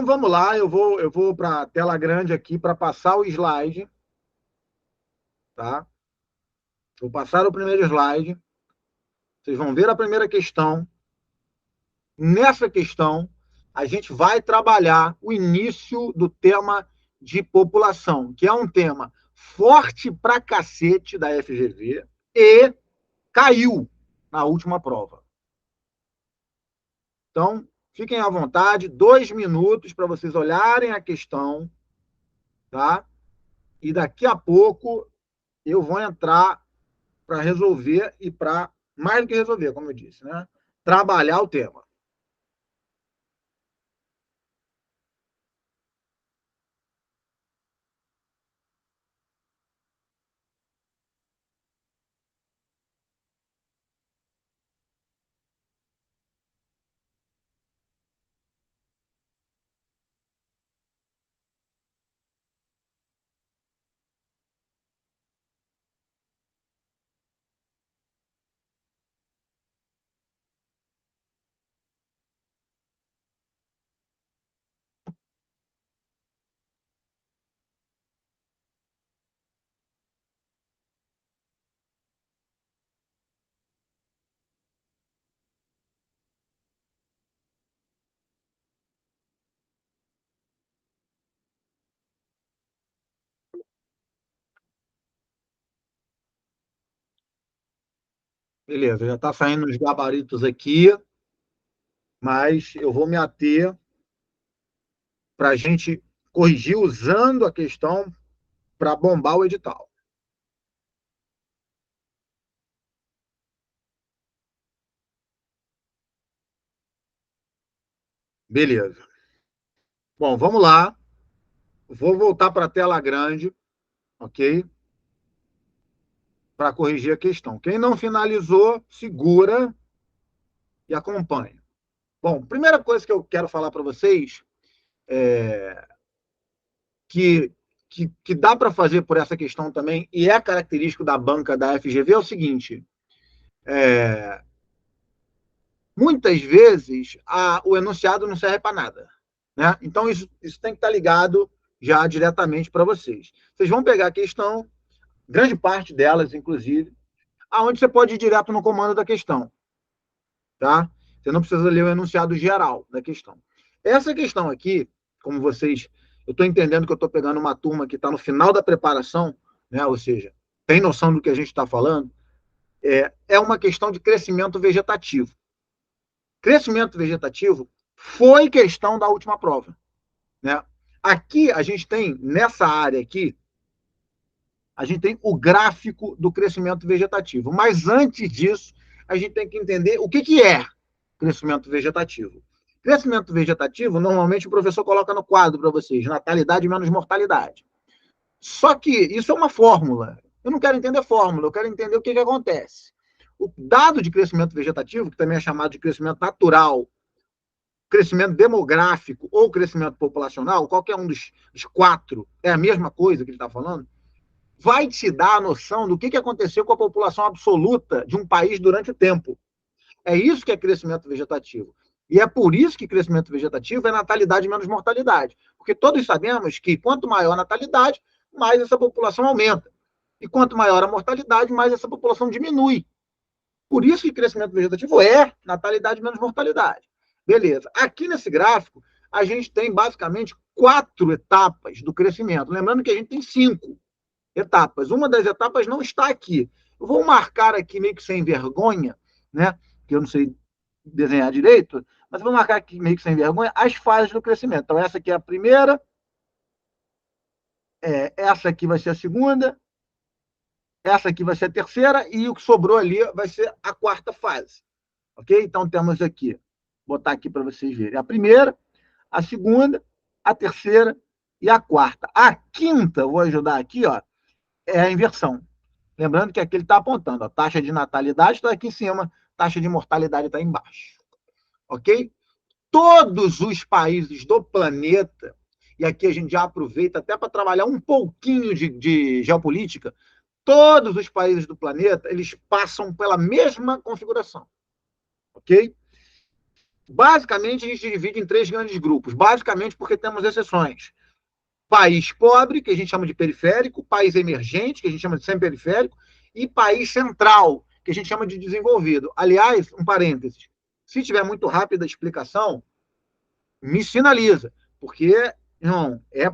Vamos lá, eu vou para a tela grande aqui para passar o slide, tá? Vou passar o primeiro slide. Vocês vão ver a primeira questão. Nessa questão, a gente vai trabalhar o início do tema de população, que é um tema forte pra cacete da FGV e caiu na última prova. Então, fiquem à vontade, 2 minutos para vocês olharem a questão, tá? E daqui a pouco eu vou entrar para resolver e para, mais do que resolver, como eu disse, né? Trabalhar o tema. Beleza, já está saindo os gabaritos aqui, mas eu vou me ater para a gente corrigir usando a questão para bombar o edital. Beleza. Bom, vamos lá. Vou voltar para a tela grande, ok? Para corrigir a questão. Quem não finalizou, segura e acompanha. Bom, primeira coisa que eu quero falar para vocês é que, que dá para fazer por essa questão também, e é característico da banca da FGV, é o seguinte: é, muitas vezes o enunciado não serve para nada. Né? Então, isso tem que estar ligado já diretamente para vocês. Vocês vão pegar a questão, grande parte delas, inclusive, aonde você pode ir direto no comando da questão. Tá? Você não precisa ler o enunciado geral da questão. Essa questão aqui, como vocês. Eu estou entendendo que eu estou pegando uma turma que está no final da preparação, né? Ou seja, tem noção do que a gente está falando, é uma questão de crescimento vegetativo. Crescimento vegetativo foi questão da última prova. Né? Aqui a gente tem, nessa área aqui, a gente tem o gráfico do crescimento vegetativo. Mas antes disso, a gente tem que entender o que é crescimento vegetativo. Crescimento vegetativo, normalmente o professor coloca no quadro para vocês, natalidade menos mortalidade. Só que isso é uma fórmula. Eu não quero entender fórmula, eu quero entender o que acontece. O dado de crescimento vegetativo, que também é chamado de crescimento natural, crescimento demográfico ou crescimento populacional, qualquer um dos quatro é a mesma coisa que ele está falando, vai te dar a noção do que aconteceu com a população absoluta de um país durante o tempo. É isso que é crescimento vegetativo. E é por isso que crescimento vegetativo é natalidade menos mortalidade. Porque todos sabemos que quanto maior a natalidade, mais essa população aumenta. E quanto maior a mortalidade, mais essa população diminui. Por isso que crescimento vegetativo é natalidade menos mortalidade. Beleza. Aqui nesse gráfico, a gente tem basicamente 4 etapas do crescimento. Lembrando que a gente tem 5 etapas. Uma das etapas não está aqui. Eu vou marcar aqui meio que sem vergonha, né? Que eu não sei desenhar direito, mas eu vou marcar aqui meio que sem vergonha as fases do crescimento. Então, essa aqui é a primeira, essa aqui vai ser a segunda, essa aqui vai ser a terceira, e o que sobrou ali vai ser a quarta fase. Ok? Então, temos aqui, vou botar aqui para vocês verem, a primeira, a segunda, a terceira e a quarta. A quinta, vou ajudar aqui, ó, é a inversão. Lembrando que aqui ele está apontando, a taxa de natalidade está aqui em cima, taxa de mortalidade está embaixo. Ok? Todos os países do planeta, e aqui a gente já aproveita até para trabalhar um pouquinho de geopolítica, todos os países do planeta, eles passam pela mesma configuração. Ok? Basicamente, a gente divide em 3 grandes grupos. Basicamente, porque temos exceções. País pobre, que a gente chama de periférico, país emergente, que a gente chama de semi-periférico, e país central, que a gente chama de desenvolvido. Aliás, um parênteses, se tiver muito rápida a explicação, me sinaliza, porque, não, é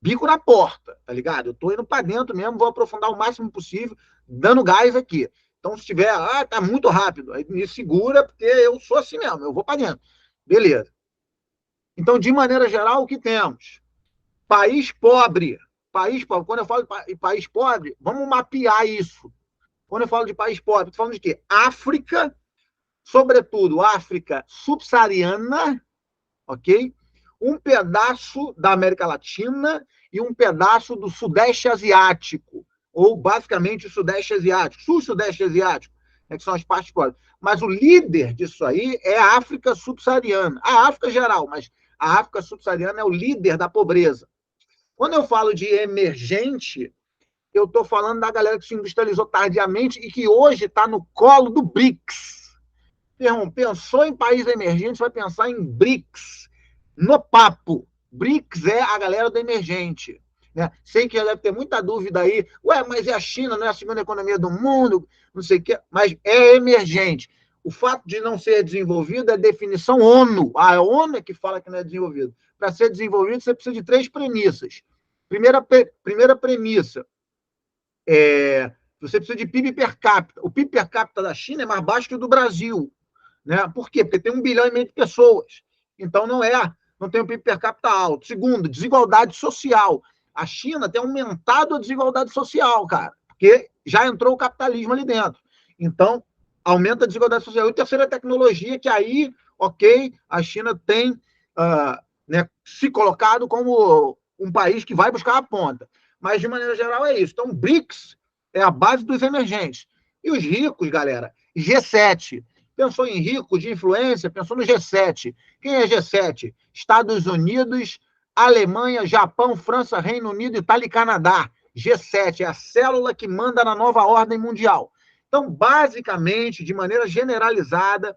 bico na porta, tá ligado? Eu tô indo para dentro mesmo, vou aprofundar o máximo possível, dando gás aqui. Então, se tiver, tá muito rápido, aí me segura, porque eu sou assim mesmo, eu vou para dentro. Beleza. Então, de maneira geral, o que temos? País pobre. País pobre. Quando eu falo de país pobre, vamos mapear isso. Quando eu falo de país pobre, estou falando de quê? África, sobretudo África subsaariana, ok? Um pedaço da América Latina e um pedaço do Sudeste Asiático, ou basicamente o Sudeste Asiático, Sul-Sudeste Asiático, né, que são as partes pobres. Mas o líder disso aí é a África subsaariana. A África geral, mas a África subsaariana é o líder da pobreza. Quando eu falo de emergente, eu estou falando da galera que se industrializou tardiamente e que hoje está no colo do BRICS. Pensou em país emergente, vai pensar em BRICS. No papo. BRICS é a galera do emergente. Né? Sei que já deve ter muita dúvida aí. Ué, mas é a China, não é a segunda economia do mundo, não sei o quê. Mas é emergente. O fato de não ser desenvolvido é definição ONU. A ONU é que fala que não é desenvolvido. Para ser desenvolvido, você precisa de 3 premissas. Primeira premissa, você precisa de PIB per capita. O PIB per capita da China é mais baixo que o do Brasil. Né? Por quê? Porque tem 1,5 bilhão de pessoas. Então, não tem um PIB per capita alto. Segundo, desigualdade social. A China tem aumentado a desigualdade social, cara, porque já entrou o capitalismo ali dentro. Então, aumenta a desigualdade social. E terceira, a tecnologia, que aí, ok, a China tem né, se colocado como um país que vai buscar a ponta. Mas, de maneira geral, é isso. Então, BRICS é a base dos emergentes. E os ricos, galera, G7. Pensou em rico, de influência, pensou no G7. Quem é G7? Estados Unidos, Alemanha, Japão, França, Reino Unido, Itália e Canadá. G7 é a célula que manda na nova ordem mundial. Então, basicamente, de maneira generalizada,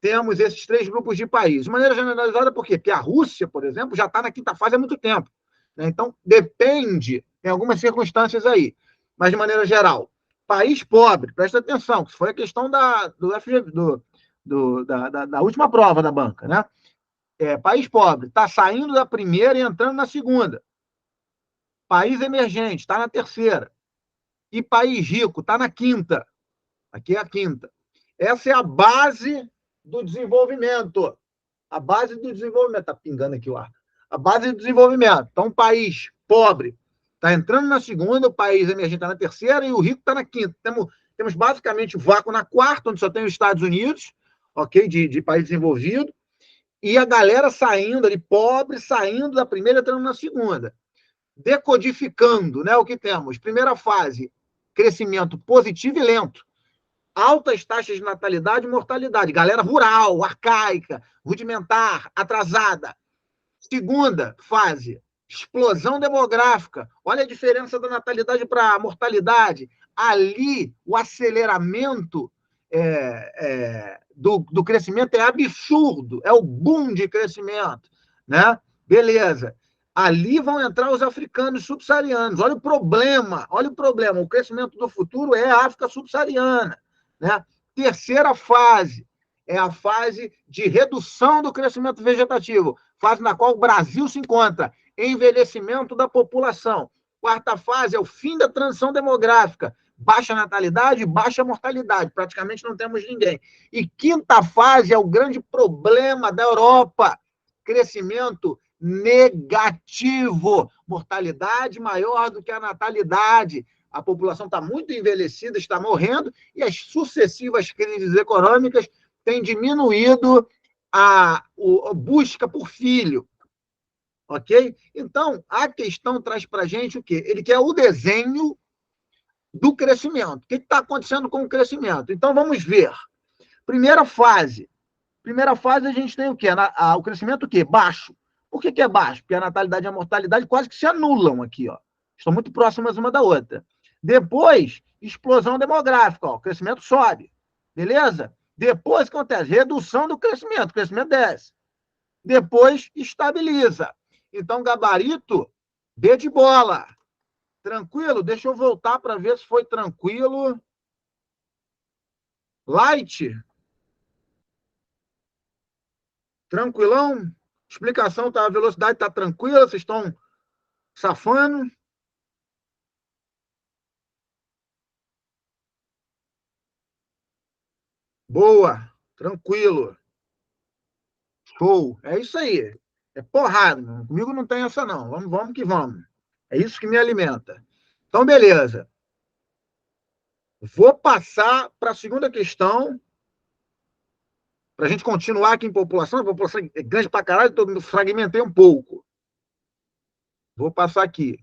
temos esses 3 grupos de países. De maneira generalizada, por quê? Porque a Rússia, por exemplo, já está na 5ª fase há muito tempo. Né? Então, depende, tem algumas circunstâncias aí. Mas, de maneira geral, país pobre, presta atenção, que foi a questão da última prova da banca. Né? País pobre, está saindo da primeira e entrando na segunda. País emergente, está na terceira. E país rico, está na 5ª. Aqui é a 5ª. Essa é a base do desenvolvimento. A base do desenvolvimento. Está pingando aqui o ar. A base do desenvolvimento. Então, um país pobre está entrando na segunda, o país emergente está na terceira e o rico está na 5ª. Temos basicamente o vácuo na 4ª, onde só tem os Estados Unidos, ok, de país desenvolvido, e a galera saindo ali, pobre, saindo da primeira, entrando na segunda. Decodificando, né, o que temos? Primeira fase, crescimento positivo e lento. Altas taxas de natalidade e mortalidade. Galera rural, arcaica, rudimentar, atrasada. Segunda fase, explosão demográfica. Olha a diferença da natalidade para a mortalidade. Ali, o aceleramento do crescimento é absurdo. É o boom de crescimento. Né? Beleza. Ali vão entrar os africanos subsaarianos. Olha o problema. O crescimento do futuro é a África subsaariana. Né? Terceira fase é a fase de redução do crescimento vegetativo, fase na qual o Brasil se encontra, envelhecimento da população. Quarta fase é o fim da transição demográfica, baixa natalidade, baixa mortalidade, praticamente não temos ninguém. E quinta fase é o grande problema da Europa, crescimento negativo, mortalidade maior do que a natalidade, a população está muito envelhecida, está morrendo, e as sucessivas crises econômicas têm diminuído a busca por filho. Ok? Então, a questão traz para a gente o quê? Ele quer o desenho do crescimento. O que está acontecendo com o crescimento? Então, vamos ver. Primeira fase. Primeira fase, a gente tem o quê? O crescimento o quê? Baixo. Por que é baixo? Porque a natalidade e a mortalidade quase que se anulam aqui, ó. Estão muito próximas uma da outra. Depois, explosão demográfica, ó. O crescimento sobe. Beleza? Depois, o que acontece? Redução do crescimento. O crescimento desce. Depois, estabiliza. Então, gabarito, B de bola. Tranquilo? Deixa eu voltar para ver se foi tranquilo. Light? Tranquilão? Explicação, tá? A velocidade está tranquila? Vocês estão safando? Boa. Tranquilo. Show. É isso aí. É porrada, mano. Comigo não tem essa, não. Vamos que vamos. É isso que me alimenta. Então, beleza. Vou passar para a segunda questão, para a gente continuar aqui em população. A população é grande para caralho, então eu fragmentei um pouco. Vou passar aqui.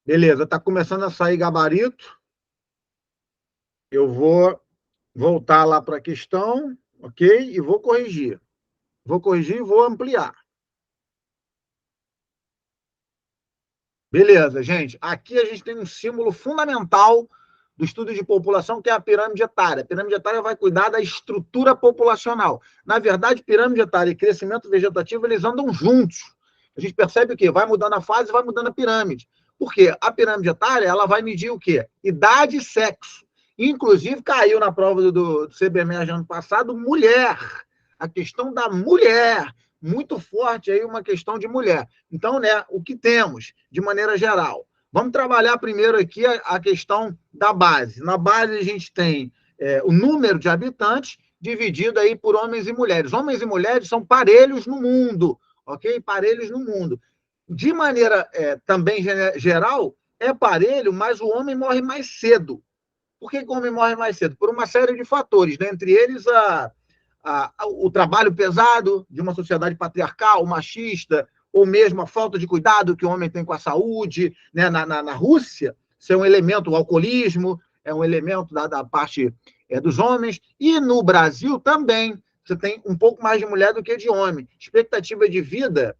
Beleza, está começando a sair gabarito. Eu vou voltar lá para a questão, ok? E vou corrigir. Vou corrigir e vou ampliar. Beleza, gente. Aqui a gente tem um símbolo fundamental do estudo de população, que é a pirâmide etária. A pirâmide etária vai cuidar da estrutura populacional. Na verdade, pirâmide etária e crescimento vegetativo, eles andam juntos. A gente percebe o quê? Vai mudando a fase, vai mudando a pirâmide. Por quê? A pirâmide etária, ela vai medir o quê? Idade e sexo. Inclusive, caiu na prova do CBMEG ano passado, mulher. A questão da mulher. Muito forte aí uma questão de mulher. Então, né, o que temos, de maneira geral? Vamos trabalhar primeiro aqui a questão da base. Na base, a gente tem o número de habitantes dividido aí por homens e mulheres. Homens e mulheres são parelhos no mundo, ok? Parelhos no mundo. De maneira também geral, é parelho, mas o homem morre mais cedo. Por que o homem morre mais cedo? Por uma série de fatores, né? Entre eles o trabalho pesado de uma sociedade patriarcal, machista, ou mesmo a falta de cuidado que o homem tem com a saúde. Né? Na Rússia, isso é um elemento, o alcoolismo é um elemento da parte dos homens, e no Brasil também, você tem um pouco mais de mulher do que de homem. Expectativa de vida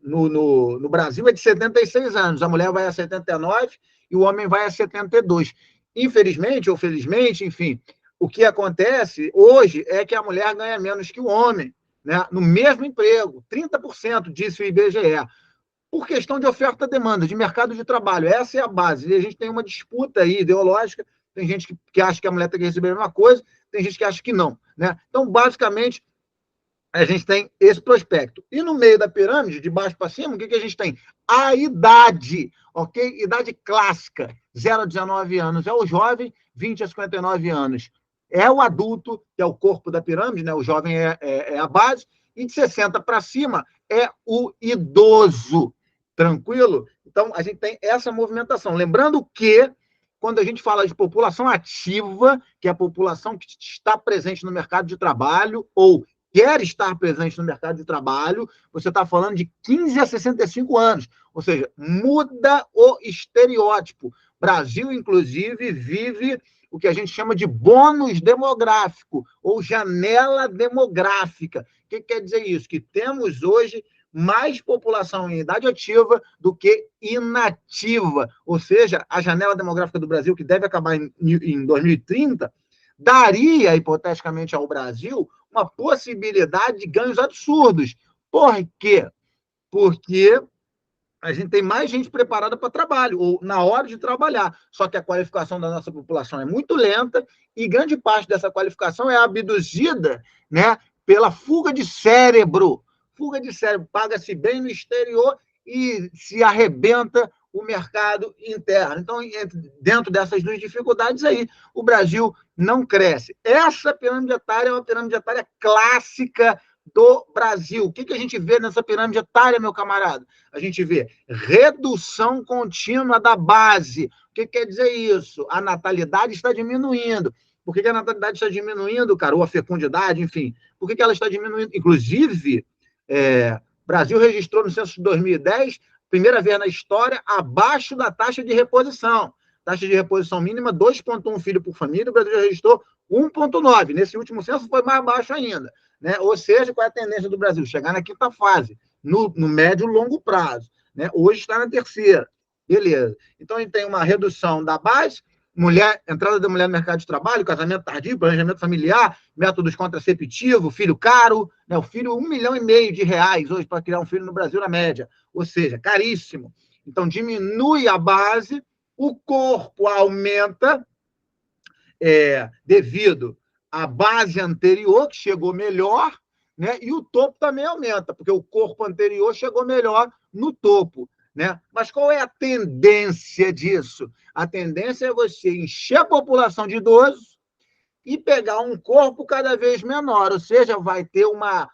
no Brasil é de 76 anos, a mulher vai a 79 e o homem vai a 72. Infelizmente ou felizmente, enfim, o que acontece hoje é que a mulher ganha menos que o homem, né? No mesmo emprego, 30%, disse o IBGE, por questão de oferta e demanda, de mercado de trabalho. Essa é a base. E a gente tem uma disputa aí ideológica, tem gente que acha que a mulher tem que receber a mesma coisa, tem gente que acha que não. Né? Então, basicamente, a gente tem esse prospecto. E no meio da pirâmide, de baixo para cima, o que a gente tem? A idade, ok? Idade clássica, 0 a 19 anos é o jovem, 20 a 59 anos é o adulto, que é o corpo da pirâmide, né? O jovem é a base, e de 60 para cima é o idoso. Tranquilo? Então, a gente tem essa movimentação. Lembrando que, quando a gente fala de população ativa, que é a população que está presente no mercado de trabalho ou quer estar presente no mercado de trabalho, você está falando de 15 a 65 anos. Ou seja, muda o estereótipo. Brasil, inclusive, vive o que a gente chama de bônus demográfico ou janela demográfica. O que quer dizer isso? Que temos hoje mais população em idade ativa do que inativa. Ou seja, a janela demográfica do Brasil, que deve acabar em 2030, daria, hipoteticamente, ao Brasil uma possibilidade de ganhos absurdos. Por quê? Porque a gente tem mais gente preparada para trabalho, ou na hora de trabalhar. Só que a qualificação da nossa população é muito lenta e grande parte dessa qualificação é abduzida, né, pela fuga de cérebro. Fuga de cérebro, paga-se bem no exterior e se arrebenta o mercado interno. Então, dentro dessas duas dificuldades aí, o Brasil não cresce. Essa pirâmide etária é uma pirâmide etária clássica do Brasil. O que a gente vê nessa pirâmide etária, meu camarada? A gente vê redução contínua da base. O que quer dizer isso? A natalidade está diminuindo. Por que a natalidade está diminuindo, cara? Ou a fecundidade, enfim. Por que ela está diminuindo? Inclusive, o Brasil registrou no censo de 2010, primeira vez na história, abaixo da taxa de reposição. Taxa de reposição mínima, 2,1 filho por família, o Brasil já registrou 1,9. Nesse último censo foi mais baixo ainda. Né? Ou seja, qual é a tendência do Brasil? Chegar na quinta fase, no médio e longo prazo. Né? Hoje está na terceira. Beleza. Então, a gente tem uma redução da base, entrada da mulher no mercado de trabalho, casamento tardio, planejamento familiar, métodos contraceptivos, filho caro, né? O filho, 1,5 milhão de reais hoje para criar um filho no Brasil, na média. Ou seja, caríssimo. Então, diminui a base, o corpo aumenta, devido à base anterior, que chegou melhor, né? E o topo também aumenta, porque o corpo anterior chegou melhor no topo. Né? Mas qual é a tendência disso? A tendência é você encher a população de idosos e pegar um corpo cada vez menor, ou seja, vai ter uma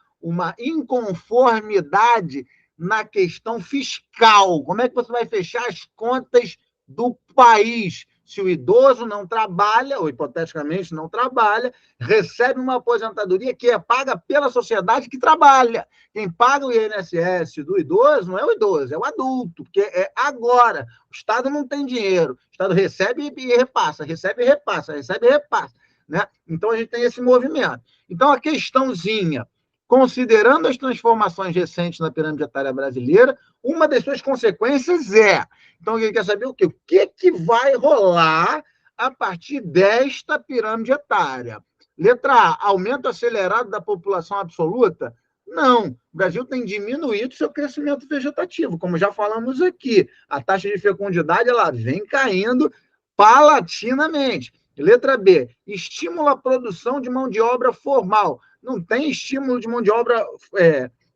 inconformidade na questão fiscal. Como é que você vai fechar as contas do país? Se o idoso não trabalha, ou hipoteticamente não trabalha, recebe uma aposentadoria que é paga pela sociedade que trabalha. Quem paga o INSS do idoso não é o idoso, é o adulto, porque é agora. O Estado não tem dinheiro. O Estado recebe e repassa, recebe e repassa, recebe e repassa. Né? Então, a gente tem esse movimento. Então, a questãozinha, considerando as transformações recentes na pirâmide etária brasileira, uma das suas consequências é... Então, ele quer saber o quê? O que vai rolar a partir desta pirâmide etária? Letra A, aumento acelerado da população absoluta? Não, o Brasil tem diminuído seu crescimento vegetativo, como já falamos aqui. A taxa de fecundidade ela vem caindo paulatinamente. Letra B, estimula a produção de mão de obra formal. Não tem estímulo de mão de obra,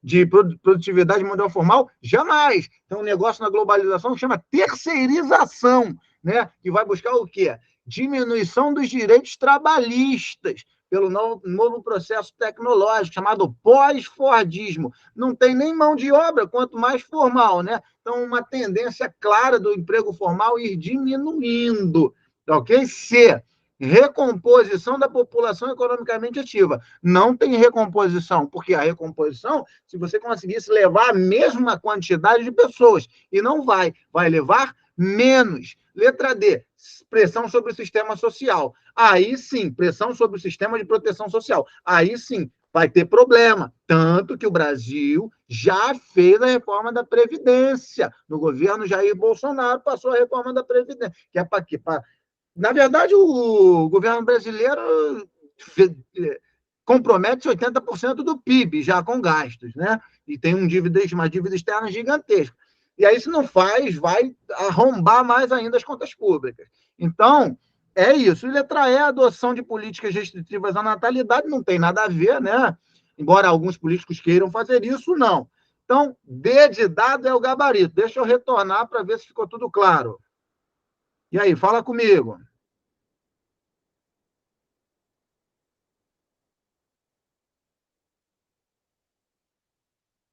de produtividade de mão de obra formal? Jamais. Tem um negócio na globalização que chama terceirização, né? Que vai buscar o quê? Diminuição dos direitos trabalhistas pelo novo processo tecnológico chamado pós-fordismo. Não tem nem mão de obra, quanto mais formal, né? Então, uma tendência clara do emprego formal ir diminuindo. Ok? C, recomposição da população economicamente ativa. Não tem recomposição, porque a recomposição, se você conseguisse levar a mesma quantidade de pessoas, e não vai levar menos. Letra D, pressão sobre o sistema social. Aí sim, pressão sobre o sistema de proteção social. Aí sim, vai ter problema. Tanto que o Brasil já fez a reforma da Previdência. No governo Jair Bolsonaro passou a reforma da Previdência, que é para quê? Na verdade, o governo brasileiro compromete 80% do PIB já com gastos, né? E tem uma dívida externa gigantesca. E aí, se não faz, vai arrombar mais ainda as contas públicas. Então, é isso. E letra E, a adoção de políticas restritivas à natalidade não tem nada a ver, né? Embora alguns políticos queiram fazer isso, não. Então, D de dado é o gabarito. Deixa eu retornar para ver se ficou tudo claro. E aí, fala comigo.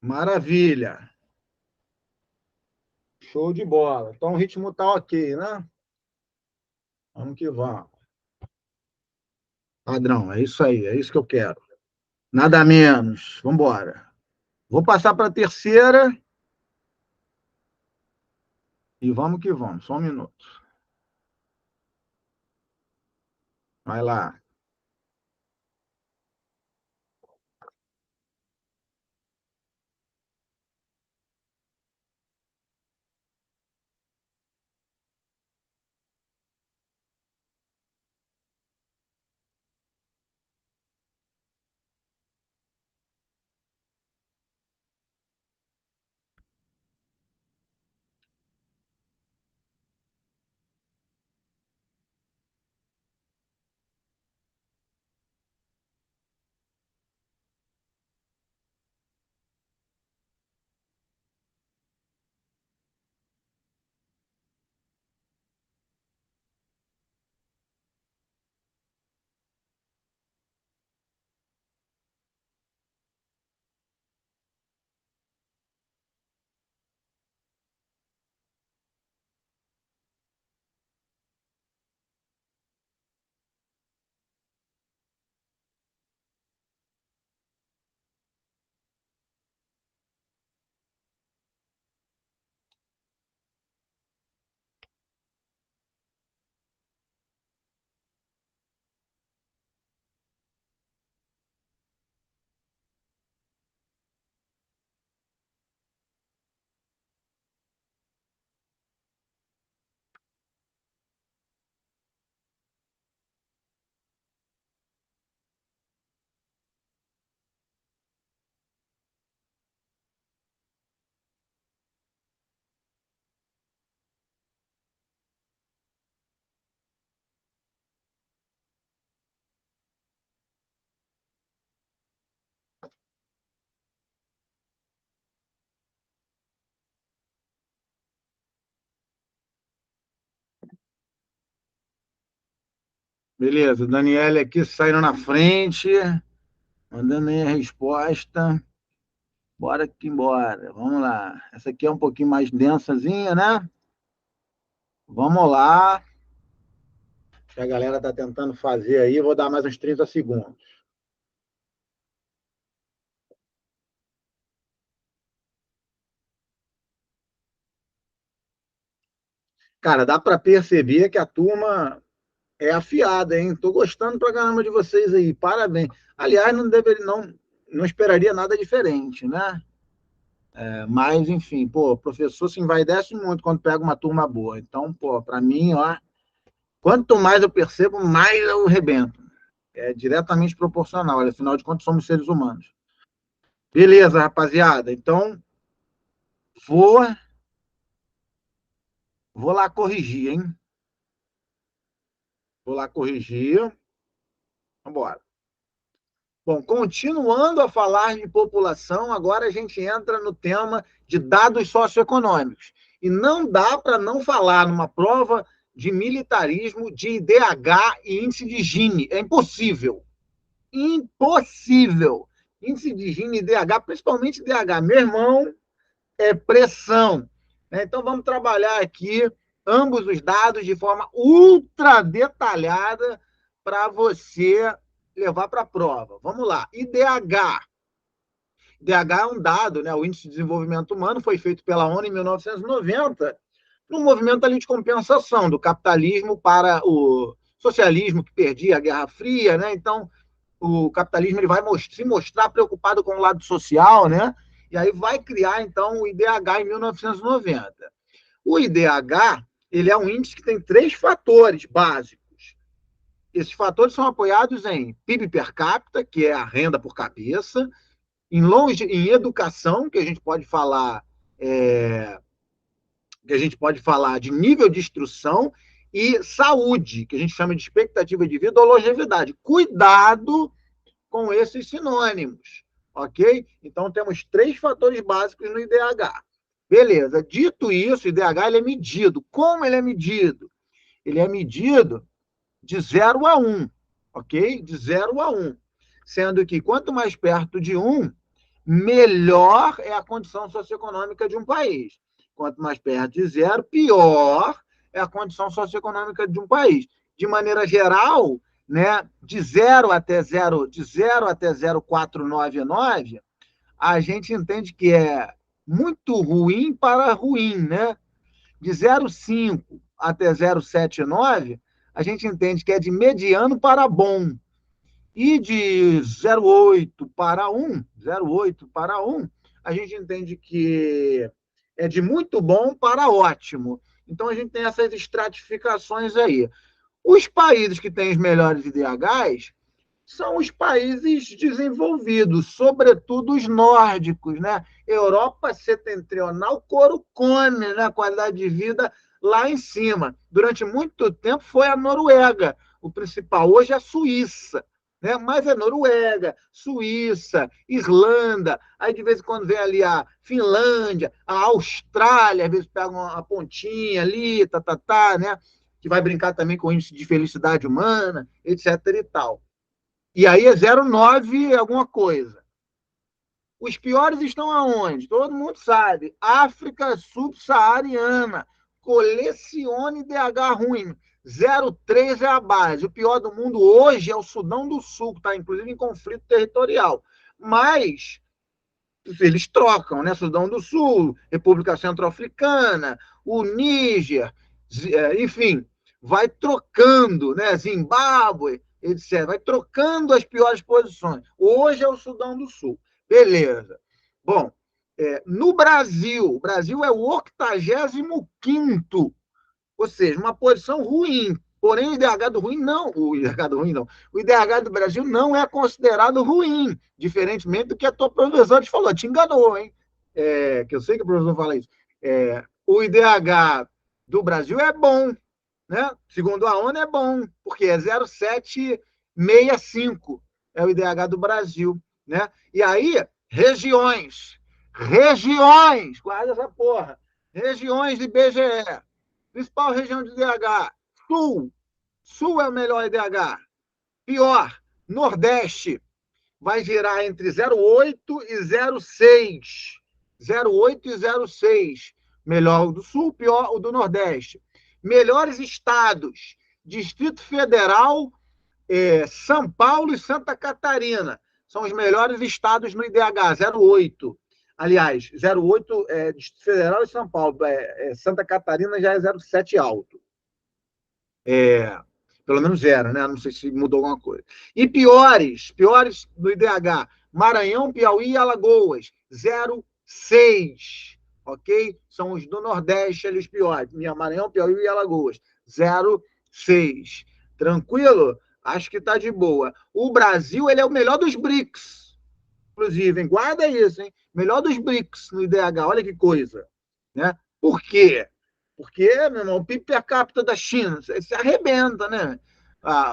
Maravilha. Show de bola. Então o ritmo tá ok, né? Vamos que vamos. Padrão, é isso aí, é isso que eu quero. Nada menos. Vamos embora. Vou passar para a terceira e vamos que vamos. Só um minuto. Vai lá. Beleza, Daniele aqui saindo na frente, mandando aí a resposta. Bora que bora. Vamos lá. Essa aqui é um pouquinho mais densazinha, né? Vamos lá. Que a galera tá tentando fazer aí. Vou dar mais uns 30 segundos. Cara, dá para perceber que a turma é afiada, hein? Tô gostando pra caramba de vocês aí. Parabéns. Aliás, não esperaria nada diferente, né? Mas, enfim, pô, o professor se envaidece muito quando pega uma turma boa. Então, pô, para mim, ó, quanto mais eu percebo, mais eu rebento. É diretamente proporcional. Afinal de contas, somos seres humanos. Beleza, rapaziada. Então, vou, vou lá corrigir, hein? Vou lá corrigir. Vambora. Bom, continuando a falar de população, agora a gente entra no tema de dados socioeconômicos. E não dá para não falar numa prova de militarismo de IDH e índice de Gini. É impossível. Impossível. Índice de Gini e IDH, principalmente IDH. Meu irmão, é pressão. Então, vamos trabalhar aqui ambos os dados de forma ultra detalhada para você levar para a prova. Vamos lá. IDH. IDH é um dado, né? O Índice de Desenvolvimento Humano foi feito pela ONU em 1990, num movimento ali de compensação do capitalismo para o socialismo que perdia a Guerra Fria, né? Então, o capitalismo ele vai se mostrar preocupado com o lado social, né? E aí vai criar, então, o IDH em 1990. O IDH ele é um índice que tem três fatores básicos. Esses fatores são apoiados em PIB per capita, que é a renda por cabeça, em educação, é, que a gente pode falar de nível de instrução, e saúde, que a gente chama de expectativa de vida ou longevidade. Cuidado com esses sinônimos, ok? Então, temos três fatores básicos no IDH. Beleza. Dito isso, o IDH ele é medido. Como ele é medido? Ele é medido de 0 a 1, ok? De 0 a 1. Sendo que quanto mais perto de 1, melhor é a condição socioeconômica de um país. Quanto mais perto de 0, pior é a condição socioeconômica de um país. De maneira geral, né, de zero até 0,499, a gente entende que é muito ruim para ruim, né? De 0,5 até 0,79, a gente entende que é de mediano para bom. E de 0,8 para 1, a gente entende que é de muito bom para ótimo. Então, a gente tem essas estratificações aí. Os países que têm os melhores IDHs são os países desenvolvidos, sobretudo os nórdicos, né? Europa setentrional, couro come, né? Qualidade de vida lá em cima. Durante muito tempo foi a Noruega, o principal. Hoje é a Suíça, né? Mas é Noruega, Suíça, Irlanda, aí de vez em quando vem ali a Finlândia, a Austrália, às vezes pega uma pontinha ali, né? Que vai brincar também com o índice de felicidade humana, etc. e tal. E aí é 0,9 alguma coisa. Os piores estão aonde? Todo mundo sabe. África subsaariana. Colecione DH ruim. 0,3 é a base. O pior do mundo hoje é o Sudão do Sul, que está inclusive em conflito territorial. Mas eles trocam, né? Sudão do Sul, República Centro-Africana, o Níger, enfim, vai trocando, né? Zimbábue, etc. Vai trocando as piores posições. Hoje é o Sudão do Sul. Beleza. Bom, no Brasil, o Brasil é o 85º, ou seja, uma posição ruim. Porém, o IDH do Brasil não é considerado ruim, diferentemente do que a tua professora te falou. Te enganou, hein? Que eu sei que o professor fala isso. O IDH do Brasil é bom, né? Segundo a ONU é bom, porque é 0,765 é o IDH do Brasil, né? E aí, guarda essa porra, regiões de IBGE, principal região de IDH, Sul, Sul é o melhor IDH. Pior, Nordeste vai girar entre 0,8 e 0,6. 0,8 e 0,6. Melhor o do Sul, pior o do Nordeste. Melhores estados: Distrito Federal, São Paulo e Santa Catarina. São os melhores estados no IDH, 0,8. Aliás, 0,8 é Distrito Federal e São Paulo. Santa Catarina já é 0,7 alto. Pelo menos era, né? Não sei se mudou alguma coisa. E piores do IDH: Maranhão, Piauí e Alagoas, 0,6. Ok? São os do Nordeste ali os piores. Maranhão, Piauí e Alagoas, 0,6. Tranquilo? Acho que está de boa. O Brasil, ele é o melhor dos BRICS. Inclusive, hein? Guarda isso, hein? Melhor dos BRICS no IDH. Olha que coisa. Né? Por quê? Porque, meu irmão, o PIB per capita da China se arrebenta, né?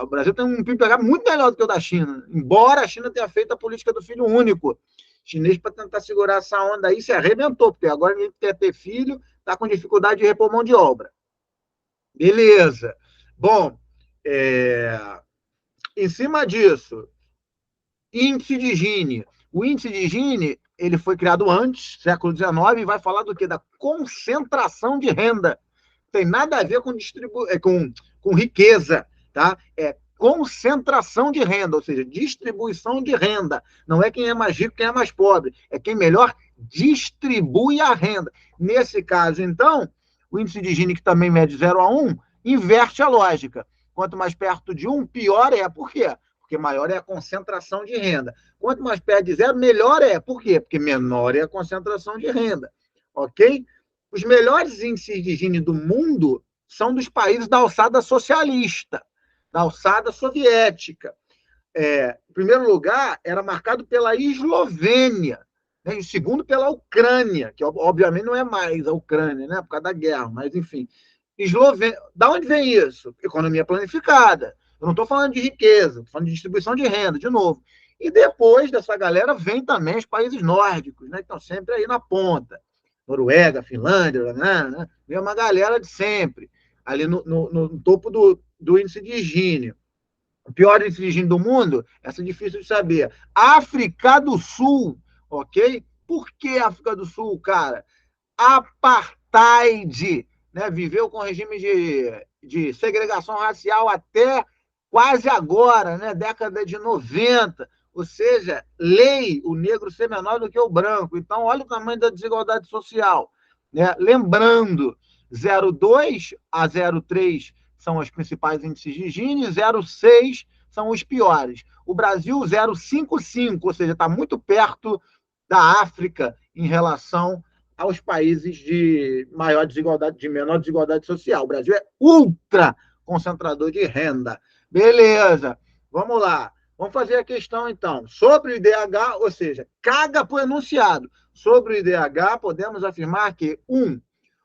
O Brasil tem um PIB per capita muito melhor do que o da China, embora a China tenha feito a política do filho único. Chinês, para tentar segurar essa onda aí, se arrebentou, porque agora ninguém quer ter filho, está com dificuldade de repor mão de obra. Beleza. Bom, em cima disso, índice de Gini. O índice de Gini, ele foi criado antes, século XIX, e vai falar do quê? Da concentração de renda. Tem nada a ver com riqueza, tá? É concentração de renda, ou seja, distribuição de renda. Não é quem é mais rico, quem é mais pobre, é quem melhor distribui a renda. Nesse caso, então, o índice de Gini, que também mede 0 a 1, inverte a lógica. Quanto mais perto de 1, pior é. Por quê? Porque maior é a concentração de renda. Quanto mais perto de 0, melhor é. Por quê? Porque menor é a concentração de renda. Ok? Os melhores índices de Gini do mundo são dos países da alçada socialista, da alçada soviética. Em primeiro lugar, era marcado pela Eslovênia, né? E o segundo pela Ucrânia, que obviamente não é mais a Ucrânia, né? Por causa da guerra, mas enfim. Eslovênia. Da onde vem isso? Economia planificada. Eu não estou falando de riqueza, estou falando de distribuição de renda, de novo. E depois dessa galera vem também os países nórdicos, né? Que estão sempre aí na ponta. Noruega, Finlândia, né? Vem uma galera de sempre, ali no topo do índice de Gini. O pior índice de Gini do mundo, essa é difícil de saber. África do Sul, ok? Por que África do Sul, cara? Apartheid, né? Viveu com regime de segregação racial até quase agora, né? Década de 90. Ou seja, lei o negro ser menor do que o branco. Então, olha o tamanho da desigualdade social. Né? Lembrando, 0,2 a 0,3 são os principais índices de Gini, 0,6 são os piores. O Brasil, 0,55, ou seja, está muito perto da África em relação aos países de maior desigualdade, de menor desigualdade social. O Brasil é ultra concentrador de renda. Beleza, vamos lá. Vamos fazer a questão, então. Sobre o IDH, ou seja, caga para o enunciado. Sobre o IDH, podemos afirmar que, 1.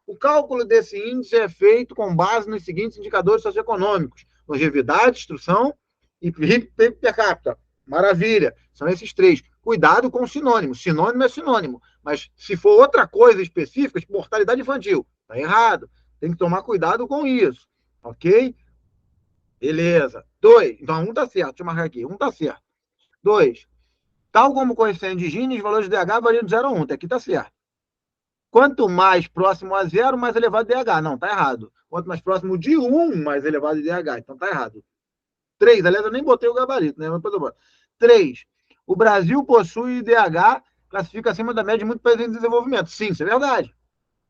O cálculo desse índice é feito com base nos seguintes indicadores socioeconômicos: longevidade, instrução e PIB per capita. Maravilha, são esses três. Cuidado com o sinônimo. Sinônimo é sinônimo. Mas se for outra coisa específica, tipo mortalidade infantil, tá errado. Tem que tomar cuidado com isso. Ok? Beleza. 2. Então, 1 tá certo. Deixa eu marcar aqui. 1 tá certo. 2. Tal como o coeficiente de Gini, os valores de DH variam de 0 a 1. Até aqui tá certo. Quanto mais próximo a 0, mais elevado o DH. Não, tá errado. Quanto mais próximo de 1, mais elevado o DH. Então tá errado. 3. Aliás, eu nem botei o gabarito, né? 3. O Brasil possui IDH, classifica acima da média de muitos países em desenvolvimento. Sim, isso é verdade.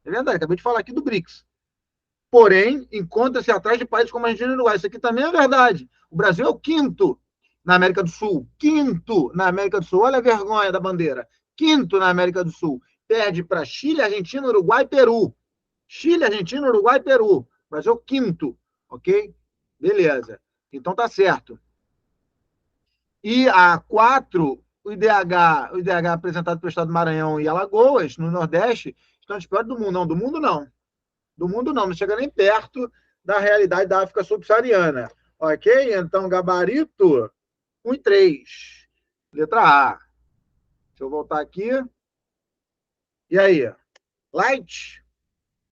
É verdade, acabei de falar aqui do BRICS. Porém, encontra-se atrás de países como a Argentina e o Uruguai. Isso aqui também é verdade. O Brasil é o quinto na América do Sul. Quinto na América do Sul. Olha a vergonha da bandeira. Quinto na América do Sul. Perde para Chile, Argentina, Uruguai e Peru. Chile, Argentina, Uruguai e Peru. O Brasil é o quinto. Ok? Beleza. Então tá certo. E a 4, o IDH apresentado pelo Estado do Maranhão e Alagoas, no Nordeste, estão os piores do mundo. Não, do mundo não. Do mundo não chega nem perto da realidade da África subsaariana. Ok? Então, gabarito 1 e 3. Letra A. Deixa eu voltar aqui. E aí? Light?